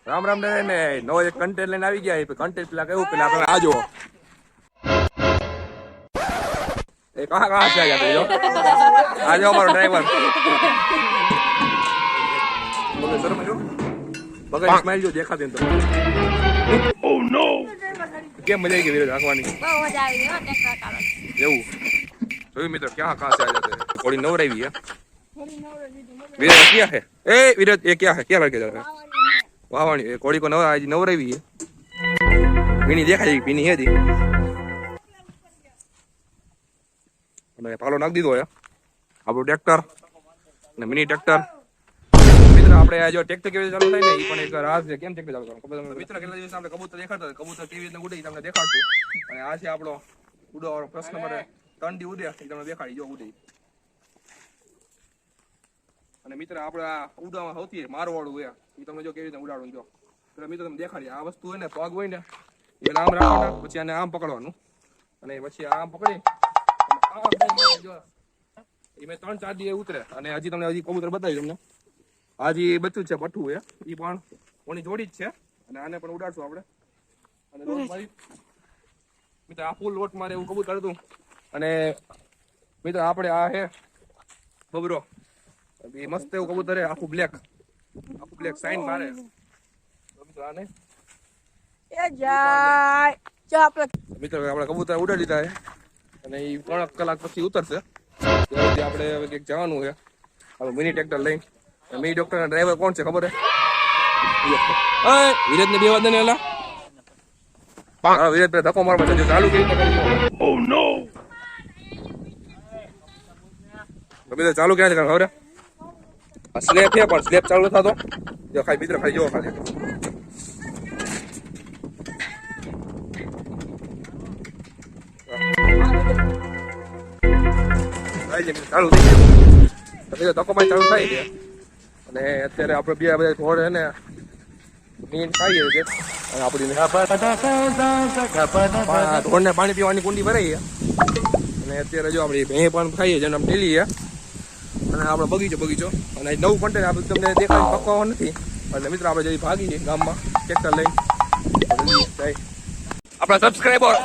રામ રામ ને નવો એક કન્ટેન્ટ લઈને આવી ગયા. કન્ટેન્ટ પેલા કેવું પેલા આપણે આજો એ કહા છે આજો અમારો ડ્રાઈવર બોલે સર મજો બગા સ્માઈલ જો દેખાતી તો ઓ નો કેમ મજા આવી ગઈ વિરોધ રાખવાની બહુ મજા આવી હો ટેક્ટર કાળો એવું જોયું મિત્રો ક્યાં કહાं से आ जाते हैं थोड़ी नवराई है विरोध क्या है ए विरोध ये क्या है क्या करके जा रहा है वावाणी ये कोड़ी को नवरा आज नवराई है पीनी देखा जी पीनी है जी मैंने पालो नाख दीधो है આપણું ટ્રેક્ટર અને મિની ટ્રેક્ટર મિત્ર આપણે આ જો ટ્રેક્ટર કેવી રીતે ચાલુ થાય ને એ પણ એક રાજ છે કેમ ટ્રેક્ટર ચાલુ કરવાનું ખબર તમને મિત્ર કેટલા દિવસ આપણે કબૂતર દેખાડતા કબૂતર કેવી રીતે ઉડે તમને દેખાડશું અને આ છે આપણો ઉડવાનો પ્રશ્ન નંબર 3 ડી ઉડે એ તમને દેખાડી જો ઉડે અને મિત્ર આપણે આ ઉડામાં સૌથી મારવાળું હોય એ તમને જો કેવી રીતે ઉડાડવું જો એટલે મિત્ર તમને દેખાડી આ વસ્તુ હોય ને પગ હોય ને એ આમ રાખવાના પછી આને આમ પકડવાનું અને પછી આમ પકડી જો એ મેં 3-4 દી ઉતરે અને હજી તમને હજી કબૂતર બતાવી તમને હજી બચ્ચું છે પઠ્ઠું એ પણ કોની જોડી જ છે અને આને પણ ઉડાડશું આપણે અને લોટ મારી મિત્ર આ ફૂલ લોટ મારે એવું કબૂતર હતું અને મિત્ર આપણે આ હે બબરો એ મસ્ત એવું કબૂતર હે આખું બ્લેક સાઈન મારે મિત્ર આને એ જાય જો આપણે મિત્ર આપણે કબૂતર ઉડાડી દીધા છે અને એ 3 કલાક પછી ઉતરશે આપણે હવે કંઈક જવાનું છે આપણે મિની ટ્રેક્ટર લઈને મિની ટ્રેક્ટરના ડ્રાઈવર કોણ છે ખબર હે વિરેજ ને 2 વાદે ને એલા હા વિરેજ પર ધક્કો મારવા છે ચાલુ કેવી રીતે કરી ઓ નો હવે ચાલુ ક્યાં છે ખબર આ સ્લેપ છે પણ સ્લેપ ચાલુ થતો જો ખાઈ મિત્ર ખાઈ જો ખાલી ચાલુ થઈ ગયું ધક્કો માં ચાલુ થાય છે અને અત્યારે આપણે બે બધા થોડે ને મીન ખાઈએ છે અને આપણી ઢોરને પાણી પીવાની કુંડી ભરાઈ છે અને અત્યારે જો આપણી ભેં પણ ખાઈએ છીએ આમ ટેલી છે અને આપણો બગીચો અને નવું કન્ટેન્ટ આપણે તમને દેખાય પકવાનો નથી એટલે મિત્રો આપણે જઈ ભાગી જઈએ ગામમાં ટ્રેક્ટર લઈને આપણા સબસ્ક્રાઈબર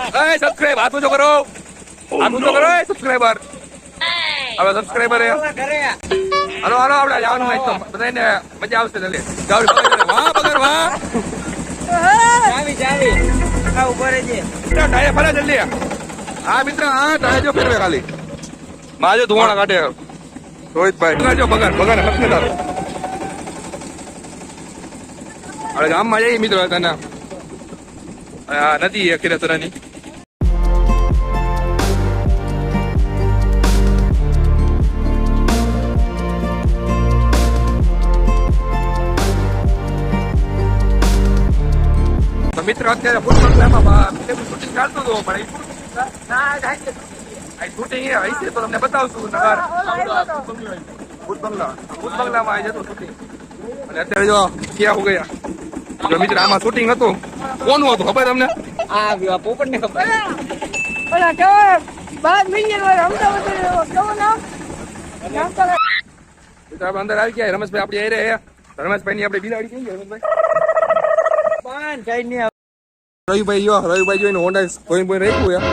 હાથ ઊંચો કરો સબસ્ક્રાઈબર હવે સબસ્ક્રાઈબર હાલો આપણે જવાનું હોય તો બધાને મજા આવશે જલ્દી વાહ બગર વાહ જાવી આ ઉપર છે ટાયર ફરે જલ્દી હા મિત્ર હા ટાયર જો ફેરવે ખાલી માજો ધુવાણા કાઢે રોહિતભાઈ જો બગર હસનેદાર આપણે ગામમાં જઈએ મિત્રો તને નદી ખીરસરાની મિત્ર અત્યારે ફૂલ બંગલામાં શૂટિંગ ચાલતું હતું પણ શૂટિંગ એ હશે તો તમને બતાવશું નગર ભૂત બંગલામાં આવી જતું શૂટિંગ અને અત્યારે જો ક્યાં હો ગયા જો મિત્ર આમાં શૂટિંગ હતું કોનું હતું ખબર તમને આ પોપટ ને ખબર ઓલા કેવો 12 મિલિયન વાર અમદાવાદ કેવો નામ મિત્ર આપણે અંદર આવી ગયા રમેશભાઈ આપણી આવી રહ્યા રમેશભાઈ ની આપણે બિલાડી કઈ ગયા રમેશભાઈ રવિભાઈ જોઈને હોન્ડા કોઈ રાખ્યું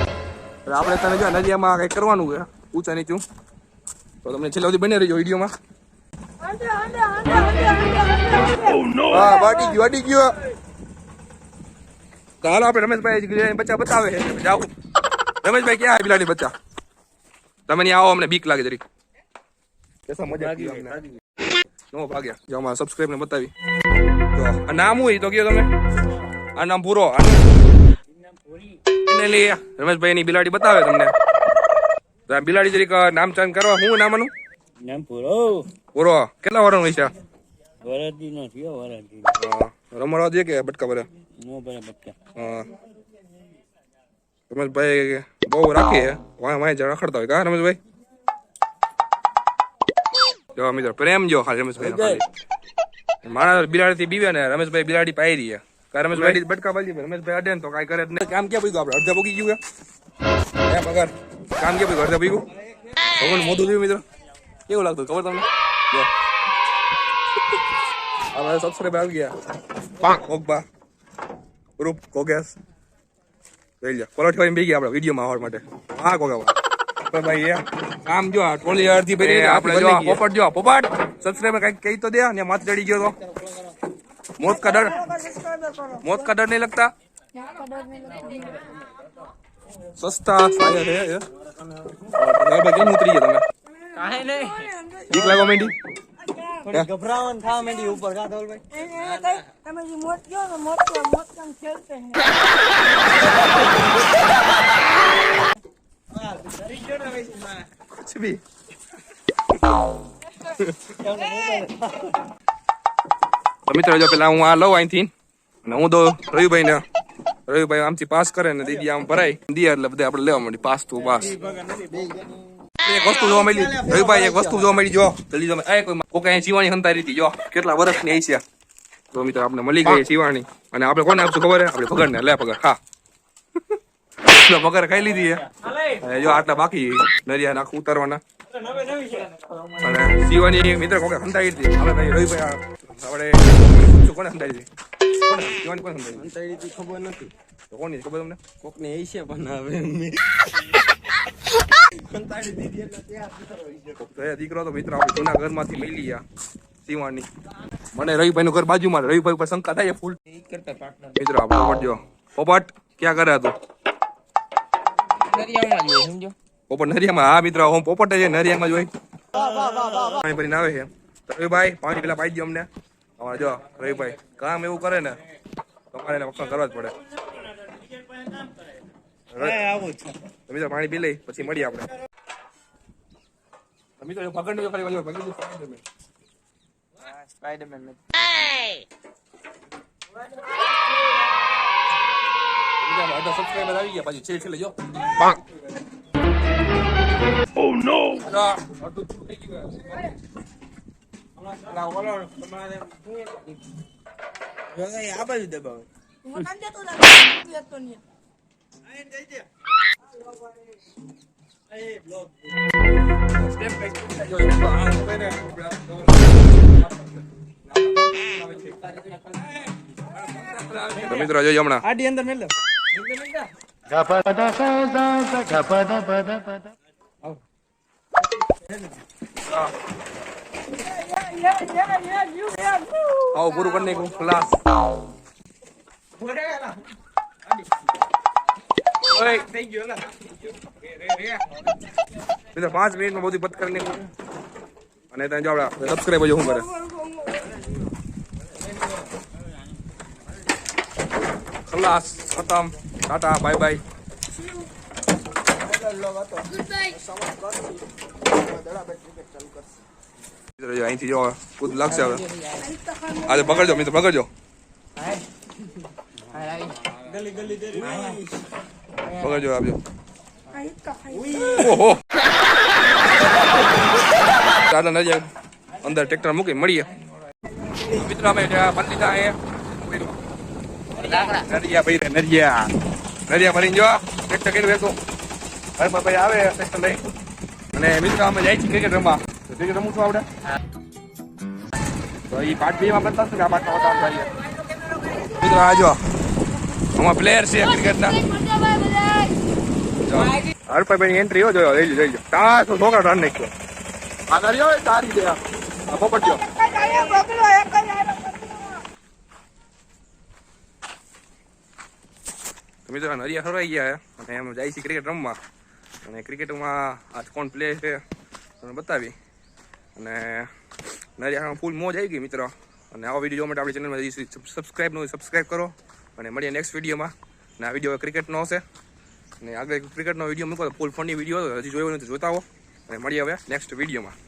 છે આપણે તને જો નદીયામાં કઈ કરવાનું છે ઊંચા નીચું તો તમને છેલ્લે સુધી બને રહીજો વિડીયોમાં હા વાટી ગયો તો હાલો આપણે રમેશભાઈ બચ્ચા બતાવે છે જાઓ રમેશભાઈ ક્યાં બિલાડી બચ્ચા તમે નહીં આવો અમને બીક લાગે જરી કેસા મજા નો ભાગ્યા જો અમારા સબસ્ક્રાઇબ ને બતાવી જો આ નામ હોય તો કયો તમે આ નામ પૂરો રમેશભાઈ ની બિલાડી બતાવે તમને બિલાડી જરીક નામ ચાન કરવા હું નામનું નામ પૂરો કેટલા વર્ષનો છે વરદી નો થયો વરદી રમવા દે કે બટકા ભરે નો ભરે બટકા રમેશભાઈ બહુ રાખીએ વાય રખડતા હોય કા રમેશભાઈ જો મિત્રો પ્રેમ જો ખાલી રમેશભાઈ મારા બિલાડી થી બીવે ને રમેશભાઈ બિલાડી પાઈ રહી રમેશભાઈ બટકા બાજી રમેશભાઈ અડે તો કઈ કરે નહીં કામ ક્યાં પીગું આપણે અડધા પોગી ગયું પગાર કામ ક્યાં પીગું અડધા પીગું ભગવાન મોઢું જોયું મિત્રો કેવું લાગતું ખબર તમને અમારે સબસ્ક્રાઇબ આવી ગયા કોકબા ગ્રુપ કોગેસ લઈ જા કોલો ઠોઈને બેગી આપણે વિડીયોમાં આવવા માટે હા કોગા ભાઈ આમ જો આ ટ્રોલી અડધી ભરી આપણે જો પોપટ સબસ્ક્રાઇબર કઈ કહી તો દે ને માથે ચડી ગયો તો મોત કા ડર નહીં लगता સસ્તા શાયર હે હવે કેમ ઉતરી ગયા તમે કાહે નહીં બીક લાગવા માંડી ઘબરાવન થા માંડી ઉપર કા ધોલભાઈ તમે જે મોત ગયો ને મોત કામ ખેલતે હે कुछ भी તો મિત્રો જો પેલા હું આ લઉં અહીંથી અને હું તો રવિભાઈ આમથી પાસ કરે ને દીદી આમ ભરાય દી એટલે બધા આપણે લેવા માંડી પાસ તું પાસ એક વસ્તુ જોવા મળી રવિભાઈ એક વસ્તુ જોવા મળી જો જલ્દી તમે કોઈ અહીં શિવાણી હંતાઈ હતી જો કેટલા વર્ષની આવી છે તો મિત્રો આપણે મળી ગઈ શિવાણી અને આપણે કોને આપશું ખબર હે આપણે પગડ ને લે પગડ હા પગાર ખાઈ લીધી અને જો આટલા બાકી નરિયા નાખું ઉતારવાના અને શિવાની મિત્ર કોકે હંતાઈ હતી આપણે ભાઈ રવિભાઈ આપણે કોને હંતાઈ હતી શિવાની કોને હંતાઈ હતી ખબર નથી તો કોની ખબર તમને કોક ને એ છે પણ હવે દીકરો તો મિત્ર આપણે જૂના ઘરમાંથી મળી ગયા શિવાની મને રવિભાઈ નું ઘર બાજુમાં રવિભાઈ ઉપર શંકા થાય ફૂલ મિત્રો આપણે પોપટ જો પોપટ ક્યાં કરે તું પોપટ નરિયામાં હા મિત્ર હું પોપટ છે નરિયામાં જોઈ પાણી ભરીને આવે છે રવિભાઈ પાણી પેલા પાઈ દો અમને અમારે જો રવિભાઈ કામ એવું કરે ને તમારે એને વખાણ કરવા જ પડે મિત્રો પાણી પી લઈ પછી મળીએ આપણે મિત્રો પકડ નો ખાલી પકડ સ્પાઈડરમેન સબસ્ક્રાઇબર આવી ગયા પછી છેલ્લે જો ઓ નો આ બાજુ દબાવે મિત્રો જોઈ હમણાં આડી અંદર મેલ દો આવો પૂરું કરી નાખ્યું ક્લાસ મિત્રો 5 મિનિટમાં બધું પત કરી નાખ્યું અને ત્યાં જો આપણે સબસ્ક્રાઇબ જો શું કરે ખલાસ ખતમ ટાટા બાય બાય અહીંથી જો કૂદ લાગશે હવે આજે પકડજો મિત્રો પકડજો પકડજો આપજો ઓહો દાદા નજર અંદર ટ્રેક્ટર મૂકી મળીએ મિત્રો અમે પંડિતા નરિયા ભરીને જો ટ્રેક્ટર કરી વેચો ભાઈ આવે ટ્રેક્ટર લઈ અને મિત્રો અમે જાય છે ક્રિકેટ રમવા ક્રિકેટ રમું છું આવડે તો એ પાર્ટ 2 માં બતાવશું કે આ પાર્ટમાં બતાવશું મિત્રો આ જો આમાં પ્લેયર છે ક્રિકેટના હરભાઈ એન્ટ્રી હો જોયો લઈ લો તા તો છોકરા રન નાખ્યો આ કર્યો તારી દે આ પોપટ જો મિત્રો નરિયા હરવાઈ ગયા અને એમ જાય છે ક્રિકેટ રમવા અને ક્રિકેટમાં આજ કોણ પ્લે છે તમને બતાવી અને નરિયામાં ફૂલ મોજ આવી ગઈ મિત્રો અને આવા વિડીયો જોવા માટે આપણી ચેનલમાં સબસ્ક્રાઈબ કરો અને મળીએ નેક્સ્ટ વિડીયોમાં અને આ વિડીયો ક્રિકેટનો હશે અને આગળ ક્રિકેટનો વિડીયો મૂકો ફૂલ ફની વિડીયો હજી જોયો નથી જોતા હો અને મળીએ હવે નેક્સ્ટ વિડીયોમાં